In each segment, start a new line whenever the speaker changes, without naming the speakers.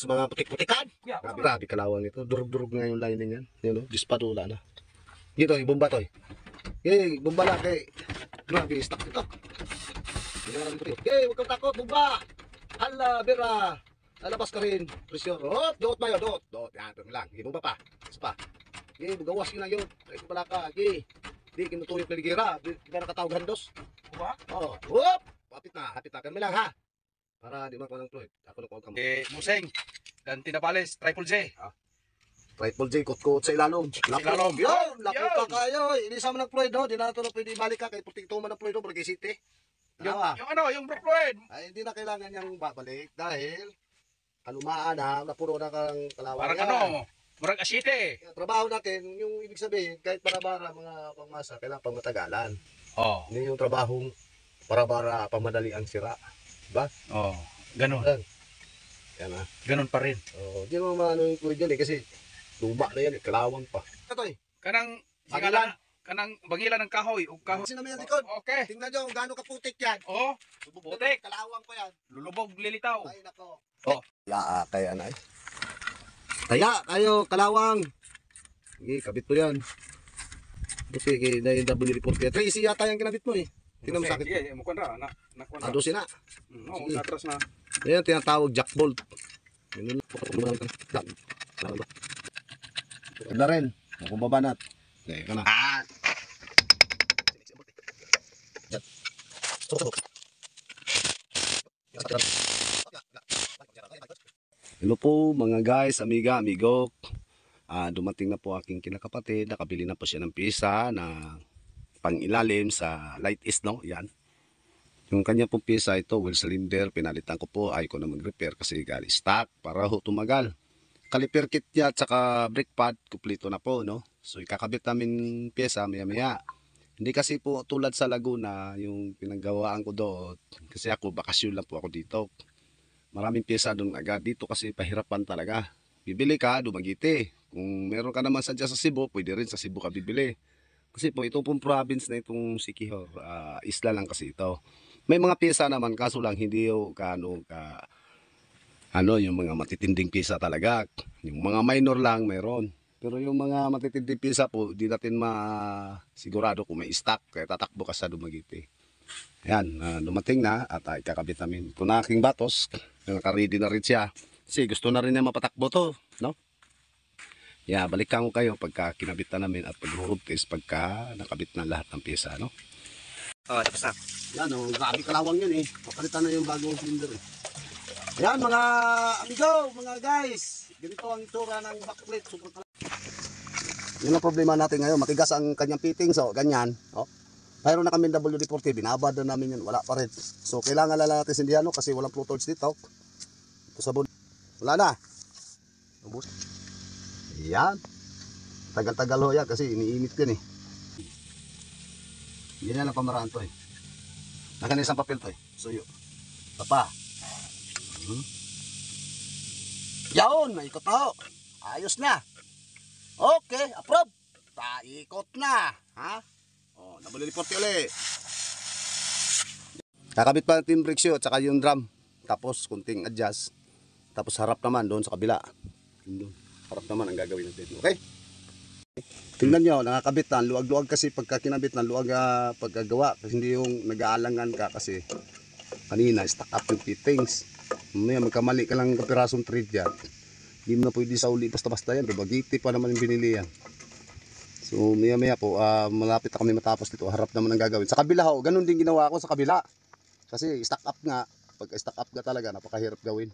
sa mga putik-putikan. Grabe kalawang ito. Durug-durug na yung lining yan. Yun o, dispadula na. Dito, yung bomba to eh. Bomba lang kay. Grabe, stuck ito. Huwag kang takot, bomba! Hala, Bira! Lalabas ka rin. Pressure. Hop, doot na yun, doot. Doot, yan, ito lang. Bomba pa. Isa pa. Bugawas yun na yun. Ito pala ka. Di, kinutuyok na ligira. Di ba nakatawag handos?
Ba?
Oo. Hop! Hapit na. Kami lang ha. Para di makuha ng fluid. Ako na kuha ka mo.
Museng. Dan Tinapales, Triple J.
Triple J, kot-kot sa ilalong.
Ilalong.
Yun! Lapot ka kayo. Hindi sa mga fluid, no? Di na ito na pwede ibalik ka. Kahit puting tuman ng fluid, no? Barangay City.
Yung Brooklyn.
Ay, hindi na kailangan niyang babalik. Dahil, kalumaan ha. Napuro na kang kalawang.
Parang Murag Asite.
Trabaho natin, yung ibig sabihin, kahit para-bara mga pangmasa, kailangan pang matagalan. Hindi yung trabahong para-bara pamadali ang sira. Diba?
Ganun.
Yan ha.
Ganun pa rin.
Hindi mo maano yung fluid yan eh, kasi luma na yan eh, kalawang pa. Ito eh.
Kanang bangilan ng kahoy.
Kasi naman yan likod.
Okay.
Tingnan nyo kung gaano kaputik yan.
Putik.
Kalawang pa yan.
Lulubog, lilitaw.
Ay nako. Kaya na eh. Kaya kayo, kalawang. Sige, kabit mo yan. Kasi na yung W40. Tracy yata yung kinabit mo eh. Tingnan mo sa akin.
Sige, mukha na.
Adosin na.
Oo, atras na.
Ayan, tinatawag jack bolt. Yun na rin. Makubabanat. Okay, ka na. Hello po mga guys, amiga, amigo. Dumating na po aking kinakapatid. Nakabili na po siya ng pisa na pang-ilalim sa light is, no? Yan. Yung kanya pong pisa ito, wheel cylinder, pinalitan ko po. Ayaw ko na mag-repair kasi gali stock para ho tumagal. Caliper kit niya at saka brake pad, kumpleto na po, no? So ikakabit namin piyesa maya-maya. Hindi kasi po tulad sa Laguna, yung pinagawaan ko doon. Kasi ako, bakasyon lang po ako dito. Maraming piyesa doon agad. Dito kasi pahirapan talaga. Bibili ka, Dumaguete. Kung meron ka naman sadya sa Cebu, pwede rin sa Cebu ka bibili. Kasi po ito pong province na itong Siquijor, isla lang kasi ito. May mga piyesa naman, kaso lang hindi yung yung mga matitinding piyesa talaga. Yung mga minor lang meron. Pero yung mga matitinding piyesa po, di natin sigurado kung may stock. Kaya tatakbo ka sa Dumaguete. Ayan, dumating na at ikakabit namin. Ito na aking batos. Naka-ready na rin siya. Kasi gusto na rin niya mapatakbo to, no? Yeah, balikan ko kayo pagka kinabit na namin at pag-road test pagka nakabit na lahat ng pyesa, no?
Tapos na.
Yan, grabe kalawang yun eh. Papalitan na yung bagong cylinder eh. Ayan, mga amigo, mga guys. Ganito ang itsura ng backplate. Super kalawang. Yun ang problema natin ngayon. Matigas ang kanyang fitting. So, ganyan. Mayroon na kami WD-40, binabad na namin yun, wala pa rin. So kailangan lang natin sindihan kasi walang flow torch dito. Ito sabon. Wala na. Ubus. Yan. Tagal-tagal ho yan kasi iniinit yan eh. Ganyan ang pamaraan to eh. Nakanisang papel to eh. Suyo. Papa. Yaon, naikot na ho. Ayos na. Okay, approve. Taikot na. Ha? WD-40 ulit. Kakabit pa natin yung brake shoe at saka yung drum. Tapos kunting adjust. Tapos harap naman doon sa kabila. Harap naman ang gagawin natin. Okay? Tingnan nyo, nakakabit na. Luwag-luwag kasi pagka kinabit na luwag pagkagawa. Kasi hindi yung nag-aalangan ka kasi kanina stuck up yung fittings. Mamaya magkamali ka lang kapirasong thread yan. Hindi mo na pwede sa uli basta-basta yan. Dumaguete pa naman yung binili yan. So maya po, malapit na kami matapos dito. Harap naman ang gagawin. Sa kabila ho, ganun din ginawa ko sa kabila. Kasi stock up nga. Pag stock up ka talaga, napakahirap gawin.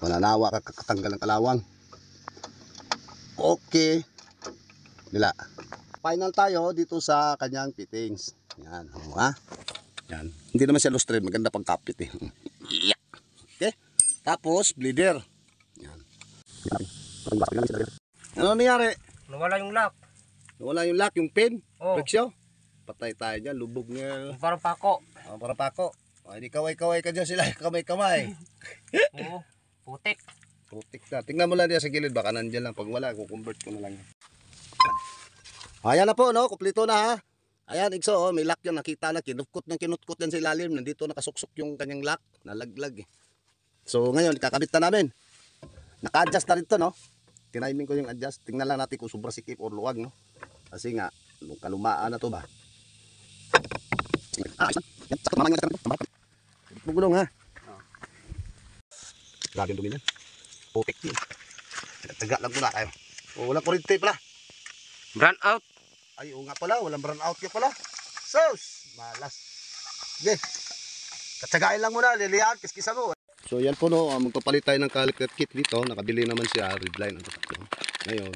Mananawa ka kakatanggal ng kalawang. Okay. Nila. Final tayo dito sa kanyang fittings. Yan. Ha? Yan. Hindi naman siya loose thread. Maganda pang kapit eh. Okay. Tapos, bleeder. Yan. Ano nangyari?
Nawala yung lock.
Nawala yung lock, yung pin. Friksyo. Patay tayo dyan, lubog nga.
Parang pako.
Para pako. Hindi kaway-kaway ka dyan sila, kamay-kamay.
Oo, putik.
Putik na. Tingnan mo lang diyan sa gilid, baka nandyan lang. Pag wala, kukonvert ko na lang. Ayan na po, no? Kumpleto na ha. Ayan, Igso, may lock yan. Nakita na, kinutkot yan sa ilalim. Nandito nakasuksok yung kanyang lock. Nalaglag eh. So ngayon, kakabit na namin. Naka-adjust na rin to, no? Tiniming ko yung adjust. Tingnan lang natin kung sobra sikip o luwag, no? Kasi nga, nung kalumaan na to ba? Yan, sakot mamang nga ito. Bugulong ha. Grabe yung dumi na. Putik yun. Taga lang muna kayo. O, walang kurente pala.
Brand out.
Ay, oo nga pala. Walang burn out ka pala. Sus! Malas. Sige. Katsagain lang muna. Lilihan. Kiskisa mo. So, yan po no. Magpapalit tayo ng caliper kit dito. Nakabili naman siya. Redline. Ngayon,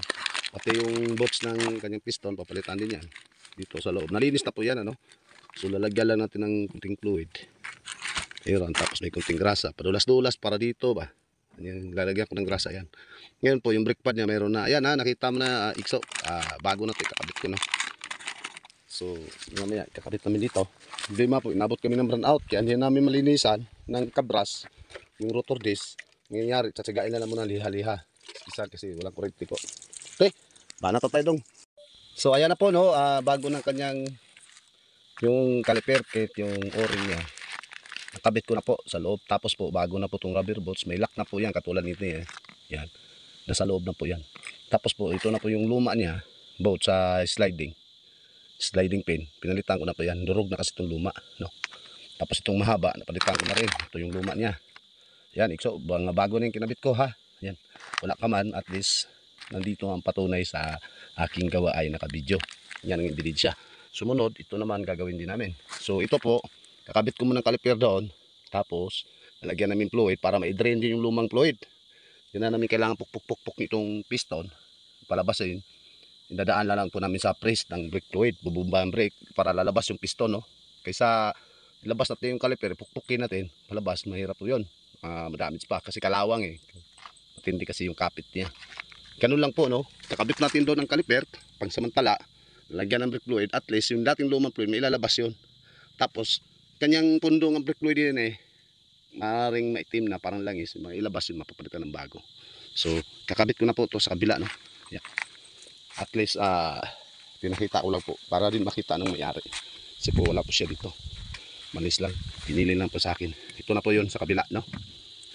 pati yung bolts ng kanyang piston, papalitan din yan. Dito sa loob. Nalinis na po yan, ano? So, lalagyan lang natin ng kunting fluid. Ayun, tapos may kunting grasa. Padulas-dulas para dito ba? Yan, lalagyan ko ng grasa yan. Ngayon po, yung brake pad niya mayroon na. Ayan ha, nakita mo na ikso. Bago na ito, kakabit ko na. So, mamaya, kakabit namin dito. Hindi po, inabot kami ng burn out. Kaya hindi namin malinisan ng kabras, yung rotor disc. Nangyayari, tsatsagain na lang muna liha-liha. Isa kasi walang kurente po. Okay, bana pa tayo dong. So, ayan na po, no. Bago ng kanyang yung caliper kit, yung o-ring niya. Nakabit ko na po sa loob. Tapos po, bago na po itong rubber bolts. May lock na po yan, katulad nito eh. Yan. Nasa loob na po yan. Tapos po, ito na po yung luma niya. Bolt sa sliding pin. Pinalitan ko na po yan. Durog na kasi itong luma. No? Tapos itong mahaba, napalitan ko na rin. Ito yung luma niya. Yan, ikso. Bago na yung kinabit ko ha. Yan. Wala ka man, at least nandito ang patunay sa aking gawa ay nakabidyo. Yan ang ebidensya. Sumunod, ito naman gagawin din namin. So ito po, kakabit ko muna ng caliper doon. Tapos, lalagyan namin fluid para ma-drain din yung lumang fluid. Yun na namin kailangan pukpuk-pukpuk nitong piston. Palabasin. Indadaan lang po namin sa press ng brake fluid. Bubumba ang brake para lalabas yung piston. No? Kaysa ilabas natin yung caliper, pukpukin natin. Palabas, mahirap po yun. Madamage pa kasi kalawang eh. Matindi kasi yung kapit niya. Ganun lang po, no? Kakabit natin doon ang caliper, pangsamantala, lagyan ng brake fluid, at least yung dating lumang fluid, may ilalabas yun. Tapos, kanyang pundo ng brake fluid din eh, maaaring maitim na, parang langis, mailabas yun, mapapalitan ng bago. So, kakabit ko na po ito sa kabila, no? Yeah. At least, pinakita ko lang po, para din makita ng mayari. Kasi po, wala po siya dito. Malis lang, pinili lang po sa akin. Ito na po yun sa kabila, no?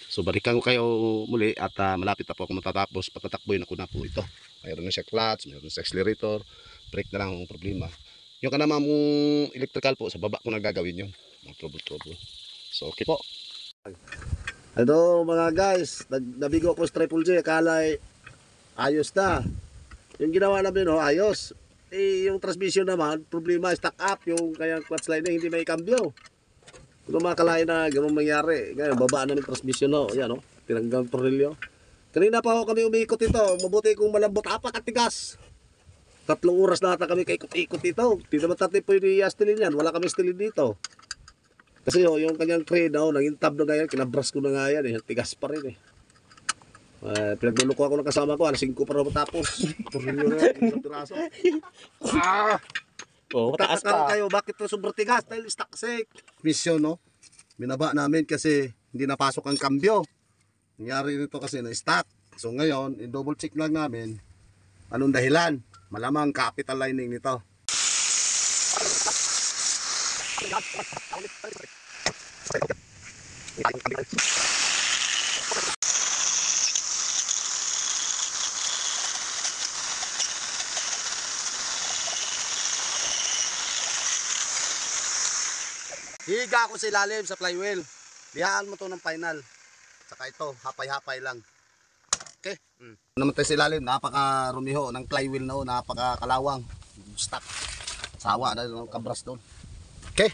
So balikan ko kayo muli at malapit na po ako matatapos. Patatakboyin ako na po ito. Mayroon na siya clutch, mayroon na siya accelerator, brake na lang ang problema. Yung kanama mong electrical po, sa baba ko na gagawin yun. Mga trouble. So okay po. Hello mga guys, nabigo po sa Triple J, akala ayos na. Yung ginawa namin ayos. Yung transmission naman, problema, stuck up. Yung kaya clutch line hindi may cambio. Kung makakalain na gano'ng mangyari. Ngayon, babaan namin transmission, no? Yan, no? Tinanggang tornilyo. Kanina pa ako kami umiikot ito. Mabuti kung malambot. Apakatigas. 3 oras na ata kami kaikot-ikot ito. Hindi naman natin po yung i-astilin yan. Wala kami astilin dito. Kasi yung kanyang crane, nangintab na ngayon. Kinabras ko na nga yan. Tigas pa rin eh. Pinagluluko ako ng kasama ko. 5 pa rin matapos. Tornilyo na yan. Isang piraso.
Taas
Tataka
pa.
kayo, bakit ito sobrang tigas? Dahil stuck sake. Mission, no? Binaba namin kasi hindi napasok ang kambyo. Nangyari nito kasi na-stuck. So ngayon, i-double check lang namin anong dahilan. Malamang capital lining nito. Higa ako sa ilalim sa flywheel. Lihaan mo to ng final. Saka ito, hapay-hapay lang. Okay? Naman tayo sa ilalim, napaka-rumiho ng flywheel na napaka-kalawang. Stuck. Sawa na ng kabras doon. Okay?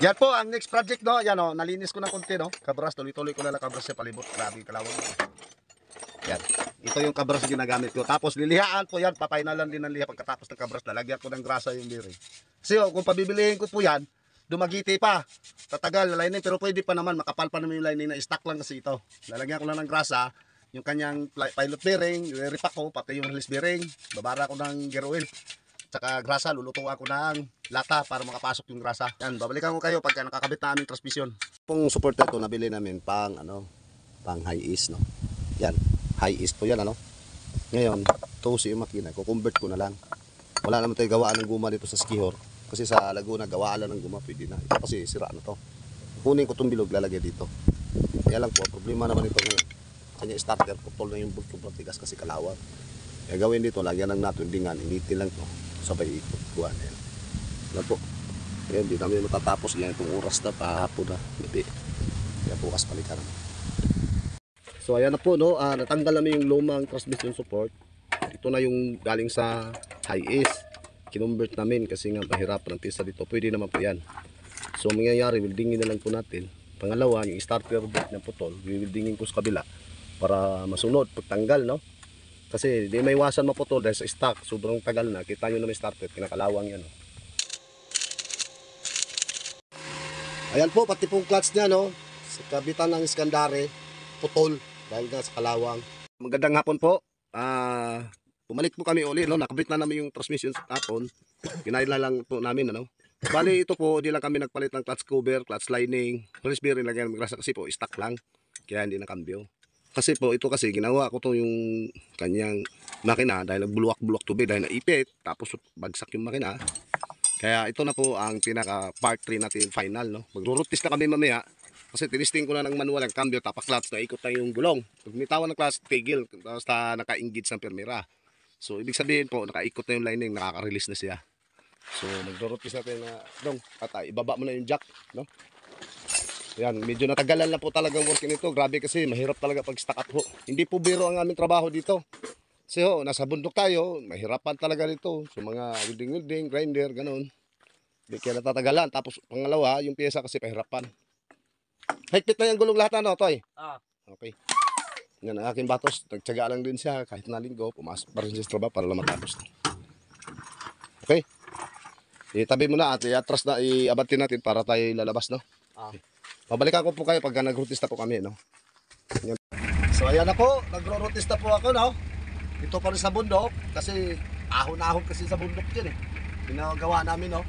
Yan po ang next project, no? Yan, no? Nalinis ko ng konti, no? Kabras, tuloy-tuloy ko na lang kabras sa palibot. Grabe yung kalawang. Yan. Ito yung kabras na ginagamit ko. Tapos lilihaan po yan, papaynalan din ng liha pagkatapos ng kabras. Lalagyan ko ng grasa yung bearing. Kasi kung pabibilihin ko po yan, dumagiti pa. Tatagal, lining, pero pwede pa naman, makapal pa naman yung lining na stock lang kasi ito. Lalagyan ko lang ng grasa, yung kanyang pilot bearing, repack ko, pati yung release bearing, babara ko ng gear oil. Tsaka grasa, lulutuan ko ng lata para makapasok yung grasa. Yan, babalikan ko kayo pagka nakakabit na aming transmission. Pong supporter ko, nabili namin pang high ease, no? Yan, high ease po yan, ano? Ngayon, tosi yung makina, kukonvert ko na lang. Wala naman tayo gawaan ng guma dito sa skihor. Kasi sa Laguna, gawaan lang ng guma, pwede na. Ito kasi sira na to. Kunin ko itong bilog, lalagay dito. Kaya lang po, problema naman ito ngayon. Kanya starter, putol na yung bolt ng tigas kasi kalawang. Kaya gawin dito, lagyan lang natin dingan, initin lang to, sabay ikot. Buwan, ayan. Alam po. Ayan, di namin matatapos yan itong oras na pahapon na. Gabi. Kaya bukas palitan naman. So ayan na po, no, natanggal namin yung lumang transmission support. Ito na yung galing sa high-ace. Kinumbert namin kasi nga mahirapan ang pisa dito. Pwede naman po yan. So mangyayari, weldingin na lang po natin. Pangalawa, yung starter bolt ng putol, weldingin ko sa kabila para masunod pagtanggal, no? Kasi di may iwasan maputol dahil sa stock. Sobrang tagal na. Kita nyo na may starter, kinakalawang yan, no? Ayan po, pati pong clutch niya, no? Sa kabitan ng Iskandare, putol dahil nga sa kalawang. Magandang hapon po. Bumalik po kami uli, no? Nakabit na namin yung transmission sa hapon. Pinaila lang po namin, ano? Bali ito po, di lang kami nagpalit ng clutch cover, clutch lining, police bearing lagyan ng grasa kasi po stock lang. Kaya hindi nakambyo. Kasi po ito kasi ginawa ko to yung kanyang makina dahil nagbuluwak-buluwak tubig dahil naipit tapos bagsak yung makina. Kaya ito na po ang pinaka part 3 natin final, no? Magro-root na kami mamaya. Kasi tinisting ko na ng manual ang cambio, tapak clutch na ikot na yung gulong. Pag mitawan ng clutch, tigil, basta naka-engage ng permira. So, ibig sabihin po, nakaikot na yung lining, nakaka-release na siya. So, magro-rotis natin na, dong, patay, ibaba mo na yung jack, no? Yan, medyo natagalan na po talagang working nito. Grabe kasi, mahirap talaga pag stack up ho. Hindi po biro ang aming trabaho dito. Kasi ho, nasa bundok tayo, mahirapan talaga dito. So, mga welding, grinder, ganun. Hindi kaya natatagalan. Tapos, pangalawa, yung pyesa kasi pahirapan. Higpit na yung gulong lahat, ano, Toy? Okay. Yan ang aking batos. Nagtsaga lang din siya. Kahit na linggo, pumasok pa rin siya sa trabaho para lang matapos. Okay. Itabi mo na at i-atras na, i-abantin natin para tayo lalabas, no? Okay. Pabalikan ko po kayo pagka nag-rotista po kami, no? Yan. So, ayan na po. Nagro-rotista po ako, no? Ito pa rin sa bundok. Kasi ahon-ahon kasi sa bundok dyan, eh. Pinagawa namin, no?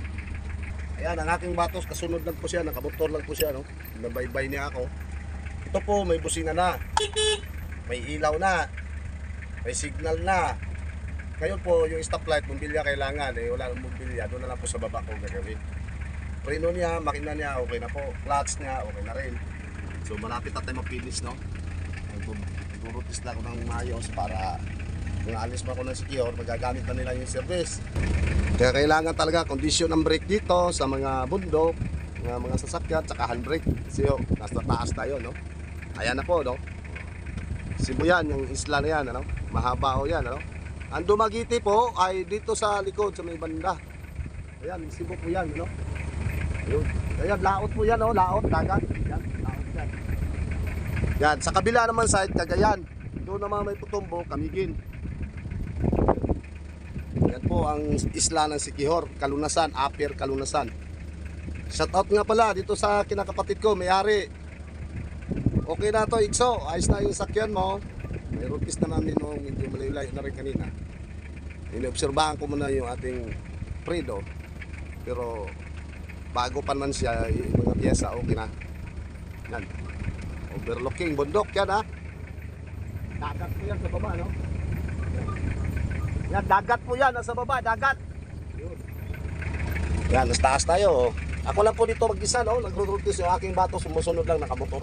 Ayan, ang aking batos, kasunod lang po siya, nakamotor lang po siya, no? Nabaybay niya ako. Ito po, may busina na. May ilaw na. May signal na. Ngayon po, yung stoplight, bumbilya kailangan, eh, wala nang bumbilya, doon na lang po sa baba ko gagawin. Preno niya, makina niya, okay na po. Clutch niya, okay na rin. So, malapit na tayo mag-finish, no? Nagburutis lang ako ng maayos para kung alis pa ako ng secure, magagamit na nila yung service. Kaya kailangan talaga kondisyon ng brake dito sa mga bundok, mga sasakyan, tsaka handbrake. Kasi yo, nasa taas tayo, no? Ayan na po, no? Cebu yan, yung isla na yan, ano? Mahaba o yan, ano? Ang Dumaguete po ay dito sa likod, sa may banda. Ayan, Cebu po yan, no? Ayun. Ayan, laot po yan, no? Laot, dagat. Yan, laot yan. Yan, sa kabila naman side, Cagayan. Doon naman may Putumbo, Camiguin. Yan po ang isla ng Siquijor, Calunasan, Upper Calunasan. Shoutout nga pala dito sa kinakapatid ko, may-ari. Okay na to, Ikso. Ayos na yung sakyan mo. May rotis na namin nung medyo malayo-layo na rin kanina. Iniobserbahan ko muna yung ating Fredo. Pero bago pa man siya, yung mga pyesa, okay na. Yan. Overlooking, bundok yan, ha. Dagat po yan sa baba, no? Yan, dagat po yan, nasa baba, dagat. Yun. Yan, nasa taas tayo. Ako lang po dito mag-isa, no? Nagro-rotis yung aking bato, sumusunod lang, nakamotor.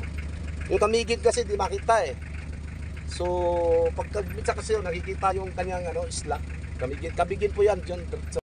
Yung Camiguin kasi di makita, eh. So, pagka-blitsa kasi yun, nakikita yung kanyang isla. Camiguin po yan dyan sa